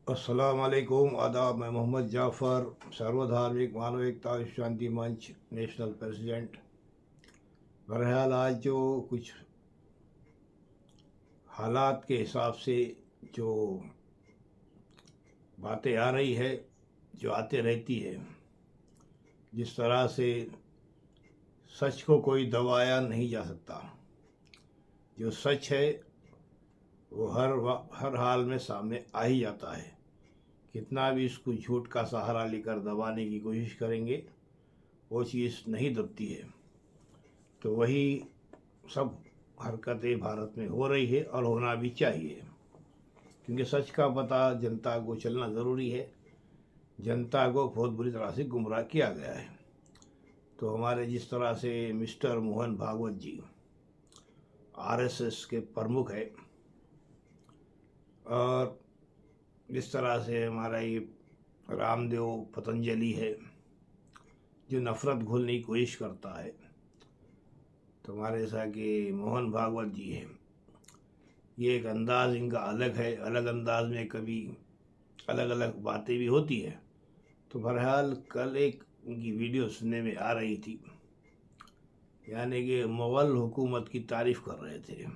अस्सलाम वालेकुम, आदाब। मैं मोहम्मद जाफ़र, सर्वधार्मिक मानव एकता शांति मंच नेशनल प्रेसिडेंट। बहरहाल आज जो कुछ हालात के हिसाब से जो बातें आ रही है, जो आते रहती है, जिस तरह से सच को कोई दबाया नहीं जा सकता। जो सच है वो हर हाल में सामने आ ही जाता है। कितना भी इसको झूठ का सहारा लेकर दबाने की कोशिश करेंगे, वो चीज़ नहीं दबती है। तो वही सब हरकतें भारत में हो रही है और होना भी चाहिए, क्योंकि सच का पता जनता को चलना ज़रूरी है। जनता को बहुत बुरी तरह से गुमराह किया गया है। तो हमारे जिस तरह से मिस्टर मोहन भागवत जी आरएसएस के प्रमुख है, और जिस तरह से हमारा ये रामदेव पतंजलि है जो नफ़रत घोलने की कोशिश करता है, तो हमारे जैसा कि मोहन भागवत जी है, ये एक अंदाज़ इनका अलग है। अलग अंदाज में कभी अलग अलग बातें भी होती है। तो बहरहाल कल एक उनकी वीडियो सुनने में आ रही थी, यानी कि मुग़ल हुकूमत की तारीफ़ कर रहे थे।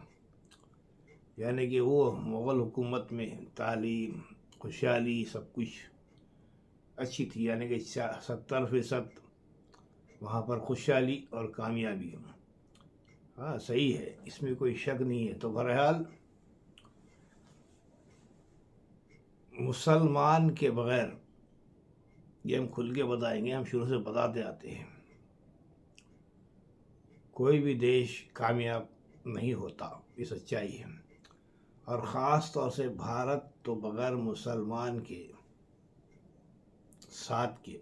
यानी कि वो मुग़ल हुकूमत में तालीम, खुशहाली, सब कुछ अच्छी थी। यानी कि 70% वहाँ पर खुशहाली और कामयाबी। हाँ, सही है, इसमें कोई शक नहीं है। तो बहरहाल मुसलमान के बग़ैर, ये हम खुल के बताएंगे, हम शुरू से बताते आते हैं, कोई भी देश कामयाब नहीं होता। ये सच्चाई है। और ख़ास तौर से भारत तो बग़ैर मुसलमान के साथ के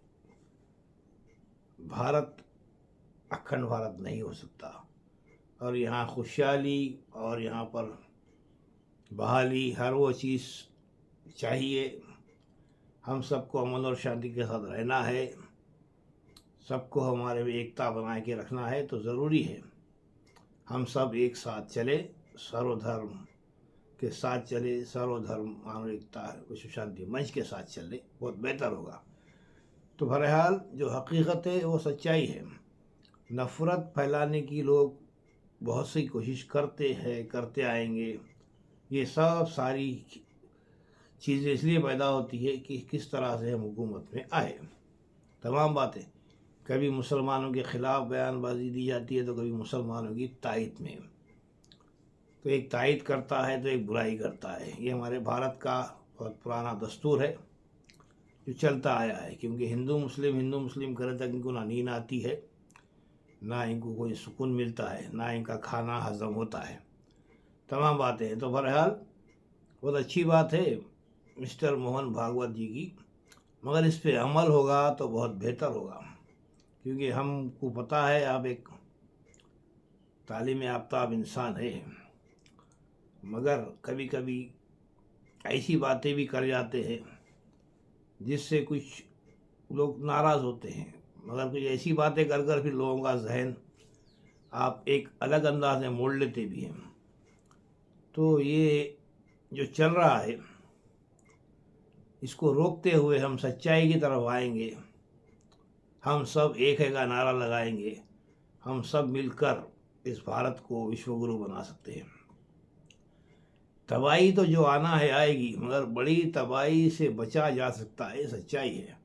भारत, अखंड भारत नहीं हो सकता। और यहाँ खुशहाली और यहाँ पर बहाली, हर वो चीज़ चाहिए। हम सबको अमन और शांति के साथ रहना है, सबको हमारे में एकता बना के रखना है। तो ज़रूरी है हम सब एक साथ चले, सर्वधर्म के साथ चले, सर्वधर्म मानव एकता विश्व शांति मंच के साथ चले, बहुत बेहतर होगा। तो बहरहाल जो हकीकत है वो सच्चाई है। नफ़रत फैलाने की लोग बहुत सी कोशिश करते हैं, करते आएंगे। ये सब सारी चीज़ें इसलिए पैदा होती है कि किस तरह से हम हुकूमत में आए। तमाम बातें, कभी मुसलमानों के ख़िलाफ़ बयानबाजी दी जाती है, तो कभी मुसलमानों की तायद में। तो एक तायद करता है तो एक बुराई करता है। ये हमारे भारत का बहुत पुराना दस्तूर है जो चलता आया है। क्योंकि हिंदू मुस्लिम करे तक इनको ना नींद आती है, ना इनको कोई सुकून मिलता है, ना इनका खाना हजम होता है। तमाम बातें हैं। तो बहरहाल बहुत अच्छी बात है मिस्टर मोहन भागवत जी की, मगर इस पे अमल होगा तो बहुत बेहतर होगा। क्योंकि हमको पता है आप एक तालीम याफ्ता इंसान है, मगर कभी कभी ऐसी बातें भी कर जाते हैं जिससे कुछ लोग नाराज़ होते हैं। मगर कुछ ऐसी बातें कर कर फिर लोगों का जहन आप एक अलग अंदाज में मोड़ लेते भी हैं। तो ये जो चल रहा है, इसको रोकते हुए हम सच्चाई की तरफ आएंगे। हम सब एक है का नारा लगाएंगे। हम सब मिलकर इस भारत को विश्वगुरु बना सकते हैं। तबाही तो जो आना है आएगी, मगर बड़ी तबाही से बचा जा सकता है, सच्चाई है।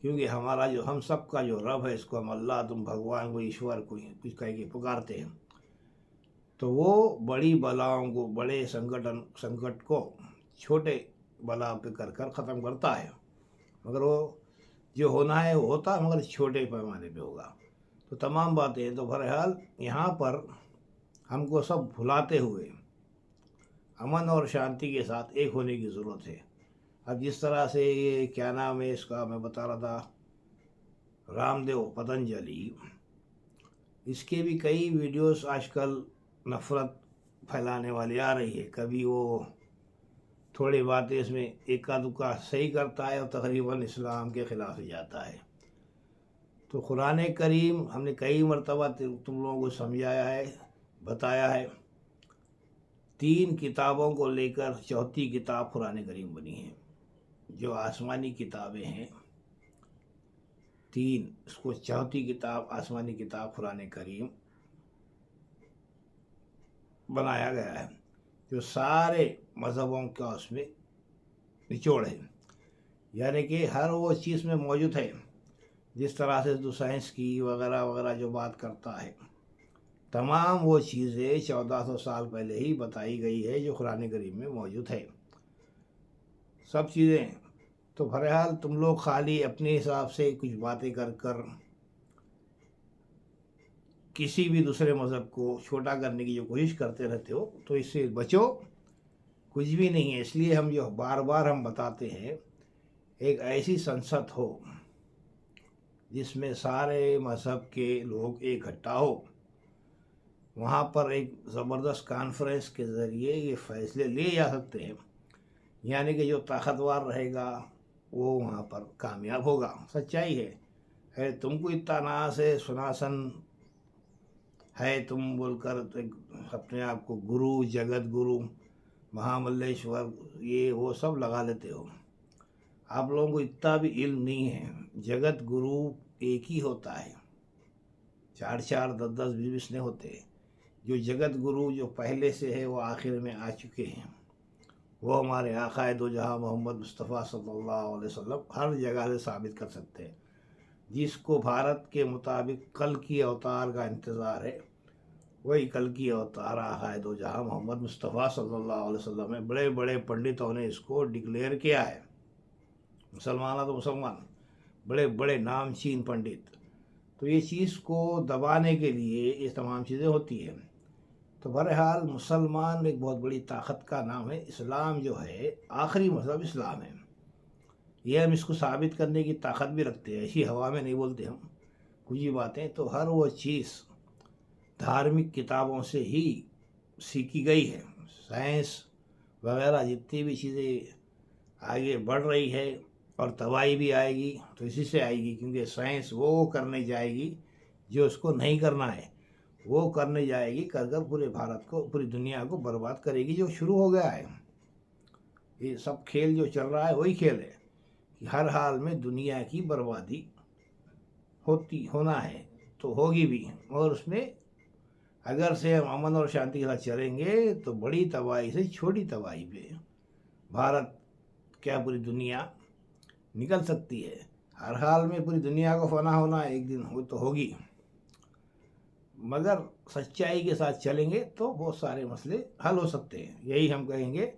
क्योंकि हमारा जो हम सब का जो रब है, इसको हम अल्लाह, तुम भगवान को, ईश्वर को कुछ कह के पुकारते हैं, तो वो बड़ी बलाओं को, बड़े संकट को छोटे बला पे कर कर ख़त्म करता है। मगर वो जो होना है वो होता है, मगर छोटे पैमाने पे होगा। तो तमाम बातें हैं। तो बहरहाल यहाँ पर हमको सब भुलाते हुए अमन और शांति के साथ एक होने की ज़रूरत है। अब जिस तरह से ये क्या नाम है इसका, मैं बता रहा था, रामदेव पतंजलि, इसके भी कई वीडियोस आजकल नफ़रत फैलाने वाली आ रही है। कभी वो थोड़ी बातें इसमें इक्का दुक्का सही करता है और तकरीबन इस्लाम के ख़िलाफ़ ही जाता है। तो कुरान करीम हमने कई मरतबा तुम लोगों को समझाया है, बताया है। 3 किताबों को लेकर चौथी किताब कुरान करीम बनी है। जो आसमानी किताबें हैं, 3, इसको चौथी किताब आसमानी किताब कुरान करीम बनाया गया है, जो सारे मज़हबों का उसमें निचोड़ है। यानी कि हर वो चीज़ में मौजूद है। जिस तरह से जो साइंस की वगैरह वगैरह जो बात करता है, तमाम वो चीज़ें 1400 साल पहले ही बताई गई है, जो कुरान करीम में मौजूद है, सब चीज़ें। तो बहरहाल तुम लोग खाली अपने हिसाब से कुछ बातें कर कर किसी भी दूसरे मज़हब को छोटा करने की जो कोशिश करते रहते हो, तो इससे बचो, कुछ भी नहीं है। इसलिए हम जो बार बार हम बताते हैं, एक ऐसी संसद हो जिसमें सारे मज़हब के लोग इकट्ठा हो, वहाँ पर एक ज़बरदस्त कॉन्फ्रेंस के ज़रिए ये फैसले लिए जा सकते हैं। यानी कि जो ताकतवर रहेगा वो वहाँ पर कामयाब होगा। सच्चाई है तुमको इतना नाज है, सुनासन है, तुम बोलकर अपने आप को गुरु, जगत गुरु, महामल्लेश्वर, ये वो सब लगा लेते हो। आप लोगों को इतना भी इल्म नहीं है। जगत गुरु एक ही होता है, 4-4, 10-10, 20-20 नहीं होते। जो जगत गुरु जो पहले से है वो आखिर में आ चुके हैं, वो हमारे आक़ाए दो जहां मोहम्मद मुस्तफ़ा सल्लल्लाहु अलैहि वसल्लम हर जगह से साबित कर सकते हैं। जिसको भारत के मुताबिक कल की अवतार का इंतज़ार है, वही कल की अवतार आक़ाए दो जहां मोहम्मद मुस्तफ़ा सल्लल्लाहु अलैहि वसल्लम है। बड़े बड़े पंडितों ने इसको डिक्लेयर किया है। मुसलमान तो मुसलमान, बड़े बड़े नामचीन पंडित। तो ये चीज़ को दबाने के लिए ये तमाम चीज़ें होती हैं। तो बहरहाल मुसलमान एक बहुत बड़ी ताकत का नाम है। इस्लाम जो है आखिरी मज़हब इस्लाम है। ये हम इसको साबित करने की ताकत भी रखते हैं, ऐसी हवा में नहीं बोलते हम कुछ ही बातें। तो हर वो चीज़ धार्मिक किताबों से ही सीखी गई है। साइंस वगैरह जितनी भी चीज़ें आगे बढ़ रही है और तबाही भी आएगी तो इसी से आएगी, क्योंकि साइंस वो करने जाएगी जो उसको नहीं करना है, वो करने जाएगी, कर कर पूरे भारत को, पूरी दुनिया को बर्बाद करेगी, जो शुरू हो गया है। ये सब खेल जो चल रहा है वही खेल है कि हर हाल में दुनिया की बर्बादी होना है, तो होगी भी। और उसमें अगर से हम अमन और शांति के साथ चलेंगे तो बड़ी तबाही से छोटी तबाही पे भारत क्या पूरी दुनिया निकल सकती है। हर हाल में पूरी दुनिया को फना होना एक दिन हो तो होगी, मगर सच्चाई के साथ चलेंगे तो बहुत सारे मसले हल हो सकते हैं। यही हम कहेंगे।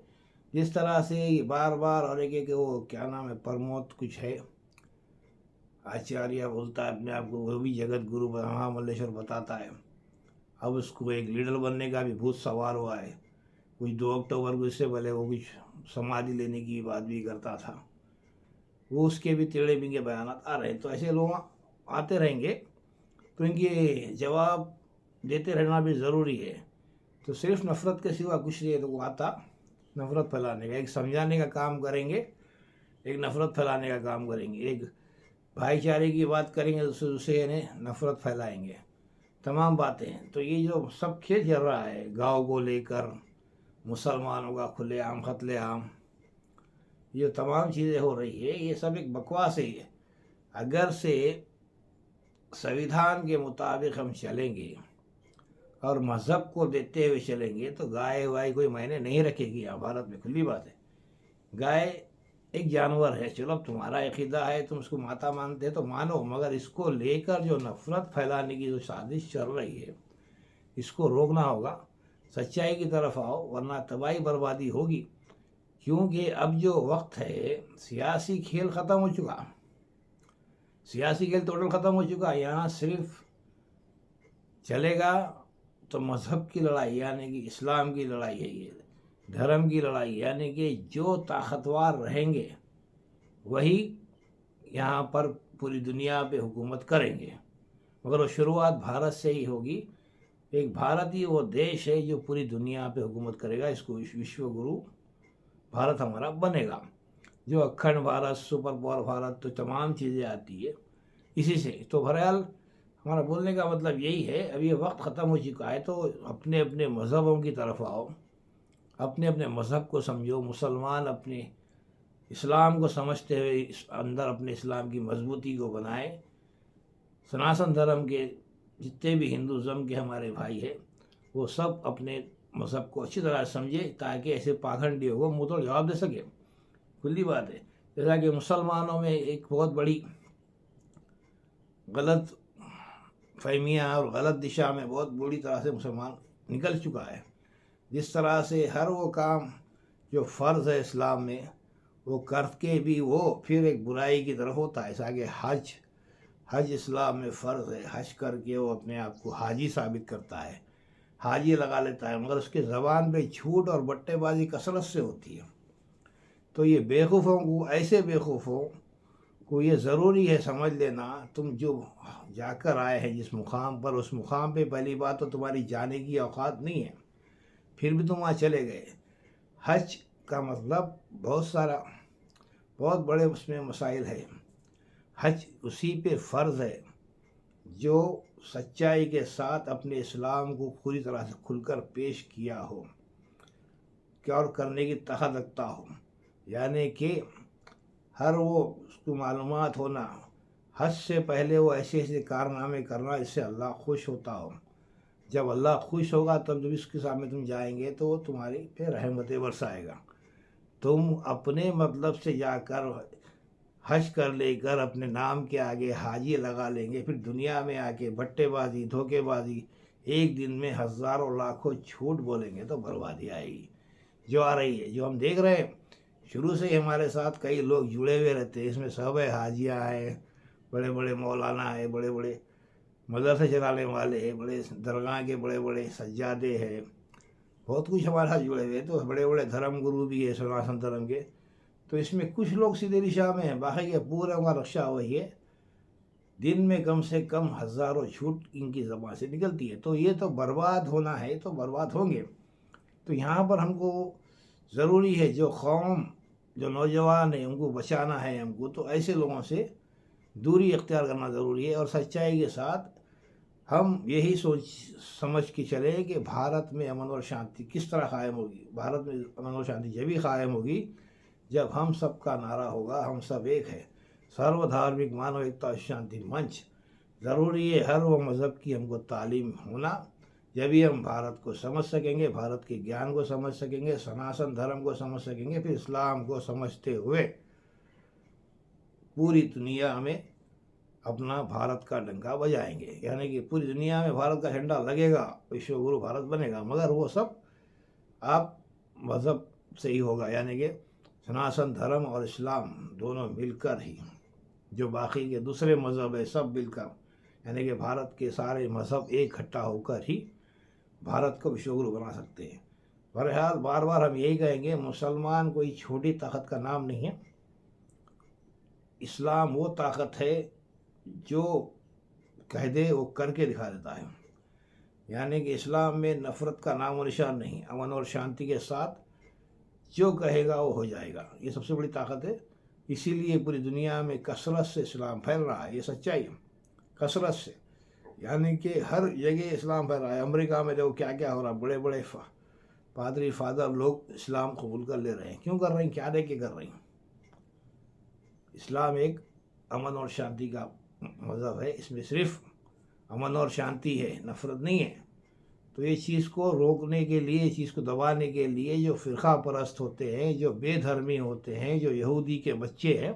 जिस तरह से बार बार और एक वो क्या नाम है, प्रमोद कुछ है, आचार्य बोलता है अपने आप को, वो भी जगत गुरु महामल्लेश्वर बताता है। अब उसको एक लीडर बनने का भी भूत सवार हुआ है। कुछ 2 अक्टूबर को इससे पहले वो कुछ समाधि लेने की बात भी करता था। वो उसके भी टेढ़े बिंगे बयान आ रहे हैं। तो ऐसे लोग आते रहेंगे, तो इनके जवाब देते रहना भी ज़रूरी है। तो सिर्फ नफ़रत के सिवा कुछ नहीं है। तो वो आता नफ़रत फैलाने का, एक समझाने का काम करेंगे, एक नफ़रत फैलाने का काम करेंगे, एक भाईचारे की बात करेंगे, दूसरे यानी नफ़रत फैलाएंगे, तमाम बातें हैं। तो ये जो सब खेल चल रहा है गाँव को लेकर, मुसलमानों का खुलेआम कत्लेआम, ये तमाम चीज़ें हो रही है, ये सब एक बकवास है। ये अगर से संविधान के मुताबिक हम चलेंगे और मज़हब को देते हुए चलेंगे तो गाय वाय कोई मायने नहीं रखेगी। यहाँ भारत में खुली बात है, गाय एक जानवर है। चलो अब तुम्हारा अकीदा है, तुम उसको माता मानते तो मानो, मगर इसको लेकर जो नफ़रत फैलाने की जो साजिश चल रही है, इसको रोकना होगा। सच्चाई की तरफ आओ, वरना तबाही बर्बादी होगी। क्योंकि अब जो वक्त है, सियासी खेल ख़त्म हो चुका, सियासी खेल टोटल ख़त्म हो चुका। यहाँ सिर्फ चलेगा तो मज़हब की लड़ाई, यानी कि इस्लाम की लड़ाई है, ये धर्म की लड़ाई। यानी कि जो ताकतवर रहेंगे वही यहाँ पर पूरी दुनिया पे हुकूमत करेंगे, मगर वो शुरुआत भारत से ही होगी। एक भारत ही वो देश है जो पूरी दुनिया पे हुकूमत करेगा। इसको विश्व गुरु भारत हमारा बनेगा। जो अखंड भारत, सुपर पावर भारत, तो तमाम चीज़ें आती है इसी से। तो बहरहाल हमारा बोलने का मतलब यही है, अब ये वक्त ख़त्म हो चुका है, तो अपने अपने मज़हबों की तरफ आओ, अपने अपने मज़हब को समझो। मुसलमान अपने इस्लाम को समझते हुए इस अंदर अपने इस्लाम की मजबूती को बनाए। सनातन धर्म के जितने भी हिंदुज़म के हमारे भाई हैं वो सब अपने मज़हब को अच्छी तरह समझे, ताकि ऐसे पाखंडियों को मुंह तोड़ जवाब दे सके। खुली बात है, जैसा कि मुसलमानों में एक बहुत बड़ी गलत फहमियाँ और गलत दिशा में बहुत बुरी तरह से मुसलमान निकल चुका है। जिस तरह से हर वो काम जो फ़र्ज़ है इस्लाम में वो करके भी वो फिर एक बुराई की तरफ होता है। ऐसा कि हज इस्लाम में फ़र्ज़ है, हज करके वो अपने आप को हाजी साबित करता है, हाजी लगा लेता है, मगर उसके ज़बान पे झूठ और बट्टेबाजी कसरत से होती है। तो ये बेवकूफ़ों को, ऐसे बेवकूफ़ों को ये ज़रूरी है समझ लेना, तुम जो जाकर आए हैं जिस मुकाम पर, उस मुकाम पे पहली बात तो तुम्हारी जाने की औकात नहीं है, फिर भी तुम वहाँ चले गए। हज का मतलब बहुत सारा, बहुत बड़े उसमें मसाइल है। हज उसी पे फ़र्ज़ है जो सच्चाई के साथ अपने इस्लाम को पूरी तरह से खुलकर पेश किया हो, क्या और करने की ताकत रखता हो। यानी कि हर वो उसको मालूमात होना, हज से पहले वो ऐसे ऐसे कारनामे करना जिससे अल्लाह खुश होता हो। जब अल्लाह खुश होगा तब जब इसके सामने तुम जाएंगे तो वो तुम्हारी पे रहमतें बरसाएगा। तुम अपने मतलब से जाकर हज कर लेकर अपने नाम के आगे हाजी लगा लेंगे, फिर दुनिया में आके बट्टेबाजी, धोखेबाजी, एक दिन में हज़ारों लाखों झूठ बोलेंगे तो बर्बादी आएगी जो आ रही है, जो हम देख रहे हैं। शुरू से ही हमारे साथ कई लोग जुड़े हुए रहते हैं, इसमें सब है, हाजियाँ हैं, बड़े बड़े मौलाना है, बड़े बड़े मदरसे चलाने वाले हैं, बड़े दरगाह के बड़े बड़े सज्जादे हैं, बहुत कुछ हमारे साथ जुड़े हुए हैं। तो बड़े बड़े धर्म गुरु भी है सनातन धर्म के। तो इसमें कुछ लोग सीधे दिशा में हैं, बाकी के पूरे हमारा रक्षा वही है। दिन में कम से कम हज़ारों झूठ इनकी ज़बान से निकलती है। तो ये तो बर्बाद होना है, तो बर्बाद होंगे। तो यहाँ पर हमको ज़रूरी है, जो कौम, जो नौजवान है, उनको बचाना है हमको, तो ऐसे लोगों से दूरी इख्तियार करना ज़रूरी है। और सच्चाई के साथ हम यही सोच समझ के चले कि भारत में अमन और शांति किस तरह कायम होगी। भारत में अमन और शांति जब भी कायम होगी जब हम सब का नारा होगा, हम सब एक है, सर्वधार्मिक मानव एकता शांति मंच। ज़रूरी है हर वो मज़हब की हमको तालीम होना, जब भी हम भारत को समझ सकेंगे, भारत के ज्ञान को समझ सकेंगे, सनातन धर्म को समझ सकेंगे, फिर इस्लाम को समझते हुए पूरी दुनिया में अपना भारत का डंका बजाएंगे। यानी कि पूरी दुनिया में भारत का झंडा लगेगा, विश्व गुरु भारत बनेगा, मगर वो सब आप मज़हब से ही होगा। यानी कि सनातन धर्म और इस्लाम दोनों मिलकर ही, जो बाकी के दूसरे मज़हब है सब मिलकर, यानी कि भारत के सारे मज़हब एक इकट्ठा होकर ही भारत को विश्वगुरु बना सकते हैं। बहरहाल बार बार हम यही कहेंगे, मुसलमान कोई छोटी ताकत का नाम नहीं है। इस्लाम वो ताकत है जो कह दे वो करके दिखा देता है। यानी कि इस्लाम में नफ़रत का नाम और निशान नहीं, अमन और शांति के साथ जो कहेगा वो हो जाएगा। ये सबसे बड़ी ताकत है। इसीलिए पूरी दुनिया में कसरत से इस्लाम फैल रहा है, ये सच्चाई है, कसरत से। यानी कि हर जगह इस्लाम फैल रहा है। अमेरिका में देखो क्या क्या हो रहा है, बड़े बड़े पादरी फादर लोग इस्लाम कबूल कर ले रहे हैं। क्यों कर रहे हैं, क्या देख के कर रहे हैं? इस्लाम एक अमन और शांति का मज़हब है, इसमें सिर्फ अमन और शांति है, नफ़रत नहीं है। तो ये चीज़ को रोकने के लिए, इस चीज़ को दबाने के लिए जो फ़िरका परस्त होते हैं, जो बेधर्मी होते हैं, जो यहूदी के बच्चे हैं,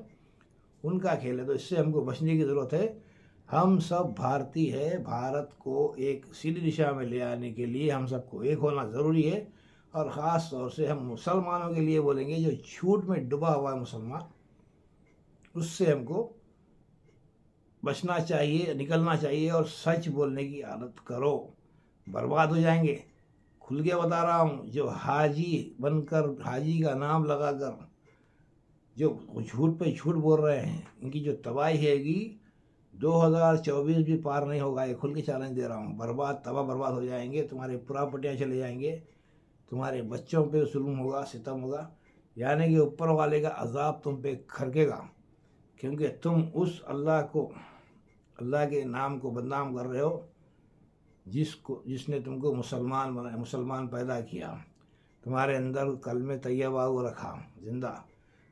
उनका खेल है। तो इससे हमको बचने की ज़रूरत है। हम सब भारतीय है, भारत को एक सीधी दिशा में ले आने के लिए हम सबको एक होना ज़रूरी है। और ख़ास तौर से हम मुसलमानों के लिए बोलेंगे, जो झूठ में डूबा हुआ है मुसलमान, उससे हमको बचना चाहिए, निकलना चाहिए और सच बोलने की आदत करो, बर्बाद हो जाएंगे। खुल के बता रहा हूँ, जो हाजी बनकर, हाजी का नाम लगाकर जो झूठ पे झूठ बोल रहे हैं, इनकी जो तबाही हैगी 2024 भी पार नहीं होगा। ये खुल के चैलेंज दे रहा हूँ। बर्बाद, तबाह बर्बाद हो जाएंगे, तुम्हारे प्रॉपर्टियाँ चले जाएंगे, तुम्हारे बच्चों पे जुल्म होगा, सितम होगा। यानी कि ऊपर वाले का अजाब तुम पे खरकेगा, क्योंकि तुम उस अल्लाह को, अल्लाह के नाम को बदनाम कर रहे हो, जिसने तुमको मुसलमान बनाया, मुसलमान पैदा किया, तुम्हारे अंदर कलमे तैयबा को रखा जिंदा,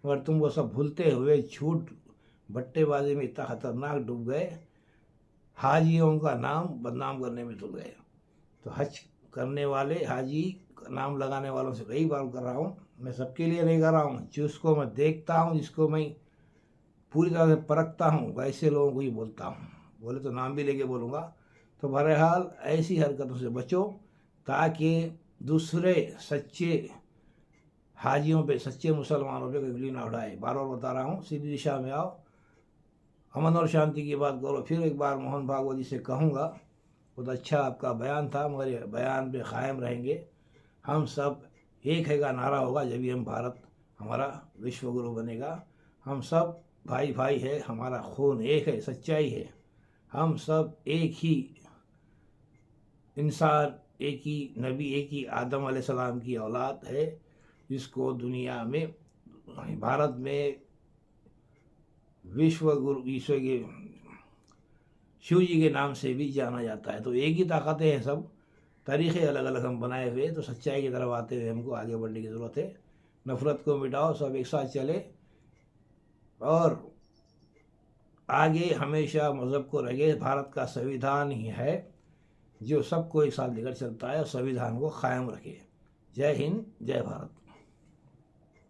मगर तुम वो सब भूलते हुए झूठ बट्टेबाजी में इतना खतरनाक डूब गए, हाजियों का नाम बदनाम करने में तुल गए। तो हज करने वाले हाजी का नाम लगाने वालों से कई बार कर रहा हूँ, मैं सबके लिए नहीं कर रहा हूँ, जिसको मैं देखता हूँ, जिसको मैं पूरी तरह से परखता हूँ, वैसे लोगों को ही बोलता हूँ। बोले तो नाम भी लेके बोलूँगा। तो बहरहाल ऐसी हरकतों से बचो, ताकि दूसरे सच्चे हाजियों पे, सच्चे मुसलमानों पे कोई उंगली ना उठाए। बार बार बता रहा हूँ, सीधी दिशा में आओ, अमन और शांति की बात करो। फिर एक बार मोहन भागवत जी से कहूँगा, बहुत अच्छा आपका बयान था, मगर ये बयान पे कायम रहेंगे। हम सब एक है का नारा होगा, जब भी हम भारत हमारा विश्व गुरु बनेगा। हम सब भाई भाई है, हमारा खून एक है, सच्चाई है। हम सब एक ही इंसान, एक ही नबी, एक ही आदम अलैहिस्सलाम की औलाद है, जिसको दुनिया में, भारत में विश्व गुरु, विश्व के शिव जी के नाम से भी जाना जाता है। तो एक ही ताकतें हैं सब, तरीक़े अलग अलग हम बनाए हुए। तो सच्चाई की तरफ आते हुए हमको आगे बढ़ने की ज़रूरत है। नफ़रत को मिटाओ, सब एक साथ चले और आगे हमेशा मज़हब को रखे। भारत का संविधान ही है जो सबको एक साथ लेकर चलता है और संविधान को कायम रखे। जय हिंद, जय भारत।